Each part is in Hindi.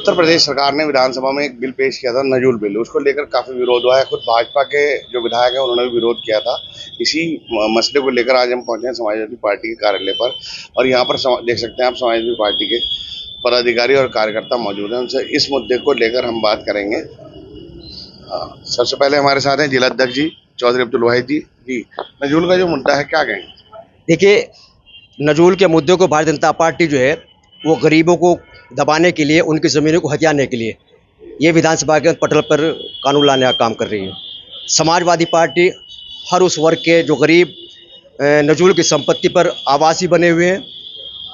उत्तर प्रदेश सरकार ने विधानसभा में एक बिल पेश किया था, नजूल बिल। उसको लेकर काफी विरोध हुआ है। खुद भाजपा के जो विधायक हैं उन्होंने भी विरोध किया था। इसी मसले को लेकर आज हम पहुंचे हैं समाजवादी पार्टी के कार्यालय पर, और यहाँ पर देख सकते हैं आप समाजवादी पार्टी के पदाधिकारी और कार्यकर्ता मौजूद हैं। उनसे इस मुद्दे को लेकर हम बात करेंगे। सबसे पहले हमारे साथ हैं जिला अध्यक्ष जी चौधरी अब्दुल वाहिद जी। नजूल का जो मुद्दा है, क्या कहेंगे? देखिए, नजूल के मुद्दे को भारतीय जनता पार्टी जो है वो गरीबों को दबाने के लिए, उनकी ज़मीनों को हथियाने के लिए ये विधानसभा के पटल पर कानून लाने का काम कर रही है। समाजवादी पार्टी हर उस वर्ग के जो गरीब नजूल की संपत्ति पर आवासी बने हुए हैं,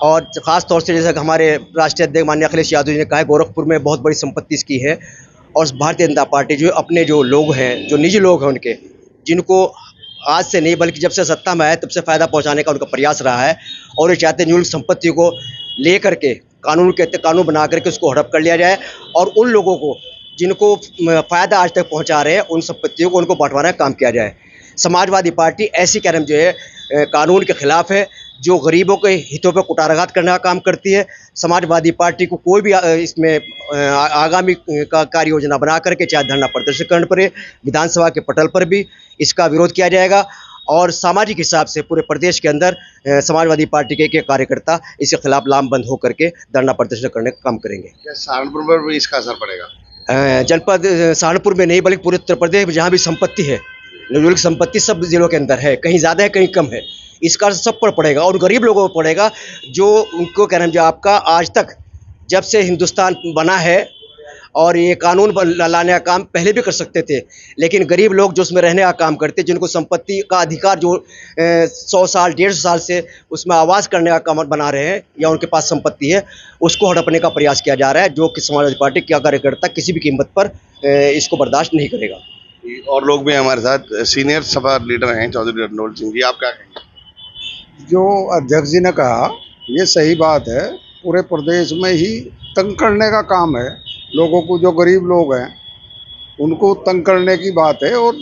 और ख़ास तौर से जैसा कि हमारे राष्ट्रीय अध्यक्ष माननीय अखिलेश यादव जी ने कहा है, गोरखपुर में बहुत बड़ी संपत्ति इसकी है। और भारतीय जनता पार्टी जो अपने जो लोग हैं, जो निजी लोग हैं उनके, जिनको आज से नहीं बल्कि जब से सत्ता में आए तब से फ़ायदा पहुंचाने का उनका प्रयास रहा है, और ये चाहते हैं नजूल संपत्ति को ले करके कानून बना करके उसको हड़प कर लिया जाए, और उन लोगों को जिनको फ़ायदा आज तक पहुंचा रहे हैं उन संपत्तियों को उनको बंटवाने का काम किया जाए। समाजवादी पार्टी ऐसी कर्म जो है कानून के खिलाफ है, जो गरीबों के हितों पर कुठाराघात करने का काम करती है। समाजवादी पार्टी को कोई भी इसमें आगामी कार्य योजना बना करके चाहे धरना प्रदर्शन करने पड़े, विधानसभा के पटल पर भी इसका विरोध किया जाएगा। और सामाजिक हिसाब से पूरे प्रदेश के अंदर समाजवादी पार्टी के कार्यकर्ता इसके खिलाफ लामबंद होकर के धरना प्रदर्शन करने का काम करेंगे। क्या सहारनपुर पर भी इसका असर पड़ेगा? जनपद सहारनपुर में नहीं बल्कि पूरे उत्तर प्रदेश में जहाँ भी संपत्ति है, नजूल की संपत्ति सब जिलों के अंदर है, कहीं ज़्यादा है कहीं कम है, इसका सब पर पड़ेगा। और गरीब लोगों को पड़ेगा, जो उनको कह रहे हैं, जो आपका आज तक जब से हिंदुस्तान बना है, और ये कानून लाने का काम पहले भी कर सकते थे, लेकिन गरीब लोग जो उसमें रहने का काम करते, जिनको संपत्ति का अधिकार जो 100 साल 150 साल से उसमें आवास करने का काम बना रहे हैं या उनके पास संपत्ति है, उसको हड़पने का प्रयास किया जा रहा है, जो कि समाजवादी पार्टी का कार्यकर्ता किसी भी कीमत पर इसको बर्दाश्त नहीं करेगा। और लोग भी हमारे साथ सीनियर सभा लीडर हैं चौधरी रणोल सिंह जी, आप क्या कहेंगे? जो अध्यक्ष जी ने कहा ये सही बात है। पूरे प्रदेश में ही तंग करने का काम है लोगों को, जो गरीब लोग हैं उनको तंग करने की बात है। और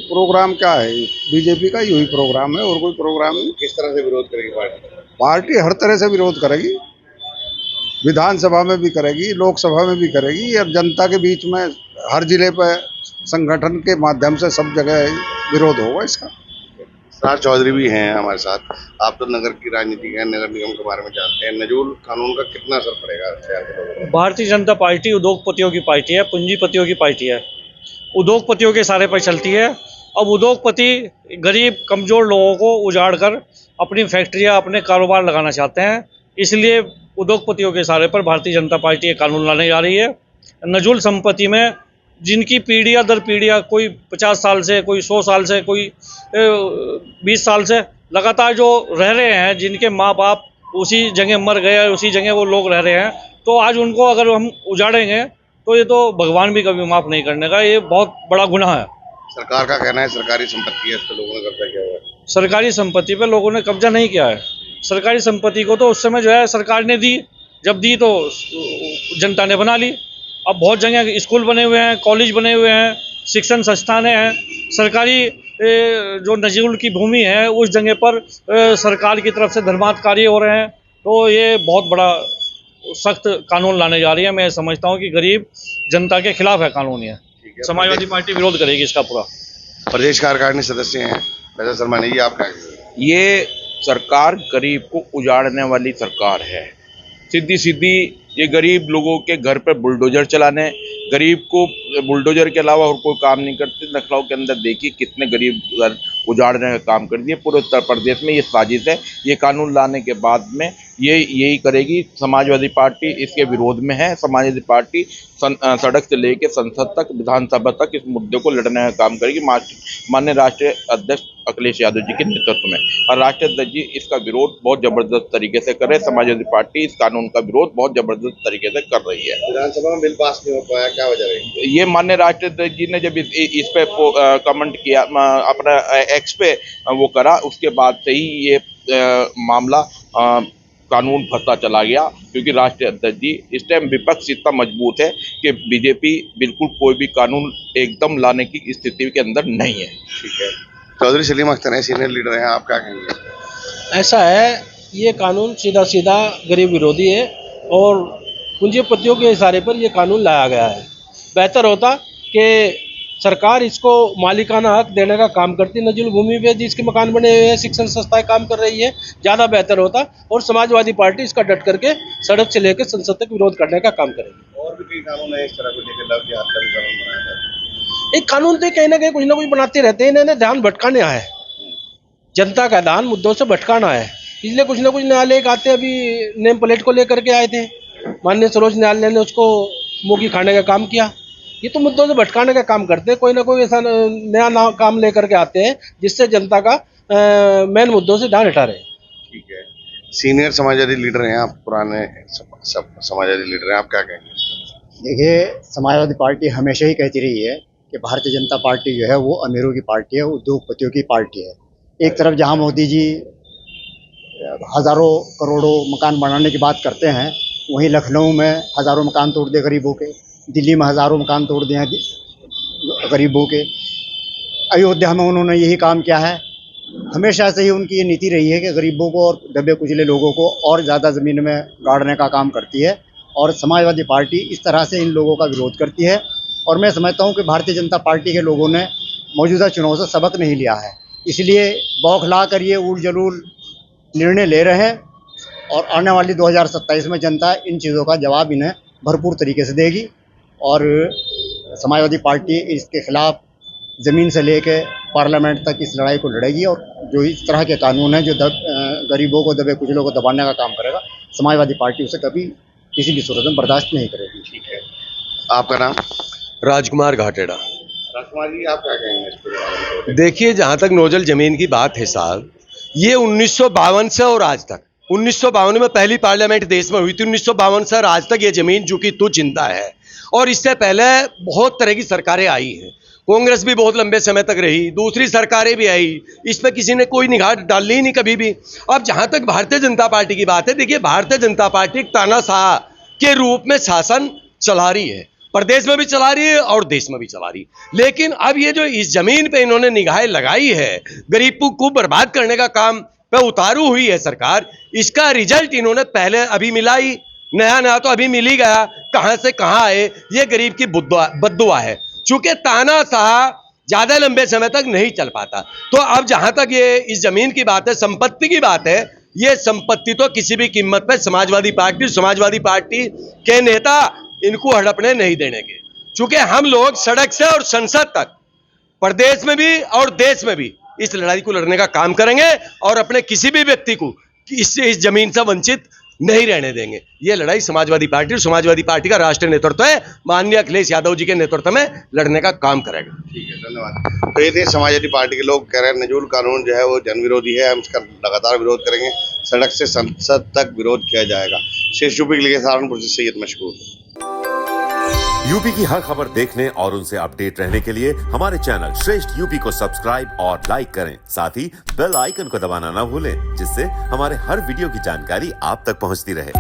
प्रोग्राम क्या है, बीजेपी का यही प्रोग्राम है और कोई प्रोग्राम नहीं। किस तरह से विरोध करेगी पार्टी? पार्टी हर तरह से विरोध करेगी, विधानसभा में भी करेगी, लोकसभा में भी करेगी, और जनता के बीच में हर जिले पर संगठन के माध्यम से सब जगह विरोध होगा इसका। राज चौधरी भी हैं हमारे साथ। आप तो नगर की राजनीति के, नगर निगम के बारे में जानते हैं। नजूल कानून का कितना असर पड़ेगा शहर के लोगों पर? भारतीय जनता पार्टी उद्योगपतियों की पार्टी है, पूंजीपतियों की पार्टी है, उद्योगपतियों के सारे पर चलती है। अब उद्योगपति गरीब कमज़ोर लोगों को उजाड़ कर अपनी फैक्ट्रियां, अपने कारोबार लगाना चाहते हैं, इसलिए उद्योगपतियों के सारे पर भारतीय जनता पार्टी ये कानून लाने जा रही है। नजूल संपत्ति में जिनकी पीढ़ियाँ दर पीढ़ियाँ, कोई 50 साल से, कोई 100 साल से, कोई 20 साल से लगातार जो रह रहे हैं, जिनके माँ बाप उसी जगह मर गए, उसी जगह वो लोग रह रहे हैं, तो आज उनको अगर हम उजाड़ेंगे तो ये तो भगवान भी कभी माफ़ नहीं करने का, ये बहुत बड़ा गुनाह है। सरकार का कहना है सरकारी संपत्ति है, इस पर लोगों ने कब्जा किया हुआ है। सरकारी संपत्ति पर लोगों ने कब्जा नहीं किया है। सरकारी संपत्ति को तो उस समय जो है सरकार ने दी, जब दी तो जनता ने बना ली। अब बहुत जगह स्कूल बने हुए हैं, कॉलेज बने हुए हैं, शिक्षण संस्थानें हैं। सरकारी जो नजूल की भूमि है उस जगह पर सरकार की तरफ से धर्मार्थ कार्य हो रहे हैं, तो ये बहुत बड़ा सख्त कानून लाने जा रही है। मैं समझता हूँ कि गरीब जनता के खिलाफ है कानून ये। समाजवादी पार्टी विरोध करेगी इसका पूरा। प्रदेश कार्यकारिणी सदस्य हैं वैसे शर्मा जी, आप क्या कहेंगे? ये सरकार गरीब को उजाड़ने वाली सरकार है। सीधी सीधी ये गरीब लोगों के घर पर बुलडोजर चलाने, गरीब को बुलडोजर के अलावा और कोई काम नहीं करते। लखनऊ के अंदर देखिए कितने गरीब घर उजाड़ने का काम कर दिए। पूरे उत्तर प्रदेश में ये साजिश है। ये कानून लाने के बाद में ये यही करेगी। समाजवादी पार्टी इसके विरोध में है। समाजवादी पार्टी सड़क से लेकर संसद तक, विधानसभा तक इस मुद्दे को लड़ने का काम करेगी, माननीय राष्ट्रीय अध्यक्ष अखिलेश यादव जी के नेतृत्व में। और राष्ट्रीय अध्यक्ष जी इसका विरोध बहुत जबरदस्त तरीके से कर रहे हैं। समाजवादी पार्टी इस कानून का विरोध बहुत जबरदस्त तरीके से कर रही है। विधानसभा में बिल पास नहीं हो पाया, क्या वजह रही? ये माननीय राष्ट्रीय अध्यक्ष जी ने जब इस पे कमेंट किया, अपना एक्स पे वो करा, उसके बाद से ही ये मामला कानून फंसा चला गया। क्योंकि राष्ट्रीय अध्यक्ष जी इस टाइम विपक्ष इतना मजबूत है कि बीजेपी बिल्कुल कोई भी कानून एकदम लाने की स्थिति के अंदर नहीं है। ठीक है, चौधरी सलीम अख्तर हैं, सीनियर लीडर हैं, आप क्या कहेंगे? ऐसा है, ये कानून सीधा सीधा गरीब विरोधी है और पूंजीपतियों के इशारे पर ये कानून लाया गया है। बेहतर होता कि सरकार इसको मालिकाना हक देने का काम करती, नजूल भूमि पे जिसके मकान बने हुए हैं, शिक्षण संस्थाएं काम कर रही है, ज़्यादा बेहतर होता। और समाजवादी पार्टी इसका डट करके सड़क से लेकर संसद तक विरोध करने का काम करेगी। और भी कई कानून है इस तरह को लेकर, लव जिहाद का भी कानून बनाया था। एक कानून तो कहीं ना कुछ बनाते रहते हैं, इन्हें ध्यान भटकाने है, जनता का ध्यान मुद्दों से भटकाना है, इसलिए कुछ ना कुछ न्यायालय आते। अभी नेम प्लेट को लेकर के आए थे, माननीय सर्वोच्च न्यायालय ने उसको मुँह खाने का काम किया। ये तो मुद्दों से भटकाने का काम करते हैं, कोई ना कोई ऐसा नया काम लेकर के आते हैं जिससे जनता का मेन मुद्दों से ध्यान हटा रहे हैं। ठीक है, सीनियर समाजवादी लीडर हैं आप, पुराने समाजवादी लीडर हैं आप, क्या कहेंगे? देखिए, समाजवादी पार्टी हमेशा ही कहती रही है कि भारतीय जनता पार्टी जो है वो अमीरों की पार्टी है, उद्योगपतियों की पार्टी है। एक तरफ जहां मोदी जी हज़ारों करोड़ों मकान बनाने की बात करते हैं, वहीं लखनऊ में हज़ारों मकान तोड़ दिए गरीबों के, दिल्ली में हज़ारों मकान तोड़ दिए हैं गरीबों के, अयोध्या में उन्होंने यही काम किया है। हमेशा से ही उनकी ये नीति रही है कि गरीबों को और दबे कुचले लोगों को और ज़्यादा ज़मीन में गाड़ने का काम करती है, और समाजवादी पार्टी इस तरह से इन लोगों का विरोध करती है। और मैं समझता हूँ कि भारतीय जनता पार्टी के लोगों ने मौजूदा चुनाव से सबक नहीं लिया है, इसलिए बौखला कर ये उल जलूल निर्णय ले रहे हैं, और आने वाली 2027 में जनता इन चीज़ों का जवाब इन्हें भरपूर तरीके से देगी। और समाजवादी पार्टी इसके खिलाफ ज़मीन से लेकर पार्लियामेंट तक इस लड़ाई को लड़ेगी, और जो इस तरह के कानून हैं जो गरीबों को दबे कुचलों को दबाने का काम करेगा, समाजवादी पार्टी उसे कभी किसी भी सूरत में बर्दाश्त नहीं करेगी। ठीक है, आपका नाम? राजकुमार घाटेड़ा। राजकुमार जी, आप क्या कहेंगे इस पर? देखिए, जहाँ तक नोजल ज़मीन की बात है साहब, ये 1952 से और आज तक, 1952 में पहली पार्लियामेंट देश में हुई थी, 1952 से और आज तक ये ज़मीन जो कि तू जिंदा है। और इससे पहले बहुत तरह की सरकारें आई हैं, कांग्रेस भी बहुत लंबे समय तक रही, दूसरी सरकारें भी आई, इस पर किसी ने कोई निगाह डाली ही नहीं कभी भी। अब जहाँ तक भारतीय जनता पार्टी की बात है, देखिए, भारतीय जनता पार्टी एक तानाशाह के रूप में शासन चला रही है, प्रदेश में भी चला रही है और देश में भी चला रही है। लेकिन अब ये जो इस जमीन पे इन्होंने निगाहें लगाई है, गरीबों को बर्बाद करने का काम पे उतारू हुई है सरकार, इसका रिजल्ट इन्होंने पहले अभी मिला ही, नया तो अभी मिल ही गया। कहां से कहां आए, ये गरीब की बद्दुआ है। चूंकि तानाशाह ज्यादा लंबे समय तक नहीं चल पाता, तो अब जहां तक ये इस जमीन की बात है, संपत्ति की बात है, ये संपत्ति तो किसी भी कीमत पे समाजवादी पार्टी के नेता इनको हड़पने नहीं देंगे। चूंकि हम लोग सड़क से और संसद तक, प्रदेश में भी और देश में भी इस लड़ाई को लड़ने का काम करेंगे, और अपने किसी भी व्यक्ति को इस जमीन से वंचित नहीं रहने देंगे। ये लड़ाई समाजवादी पार्टी का राष्ट्रीय नेतृत्व है, माननीय अखिलेश यादव जी के नेतृत्व में लड़ने का काम करेगा। ठीक है, धन्यवाद। तो ये थे समाजवादी पार्टी के लोग, कह रहे हैं नजूल कानून जो है वो जन विरोधी है, हम इसका लगातार विरोध करेंगे, सड़क से संसद तक विरोध किया जाएगा। शेष यूपी के लिए सहारनपुर से सैयद मशकूर। यूपी की हर खबर देखने और उनसे अपडेट रहने के लिए हमारे चैनल श्रेष्ठ यूपी को सब्सक्राइब और लाइक करें, साथ ही बेल आइकन को दबाना ना भूलें, जिससे हमारे हर वीडियो की जानकारी आप तक पहुंचती रहे।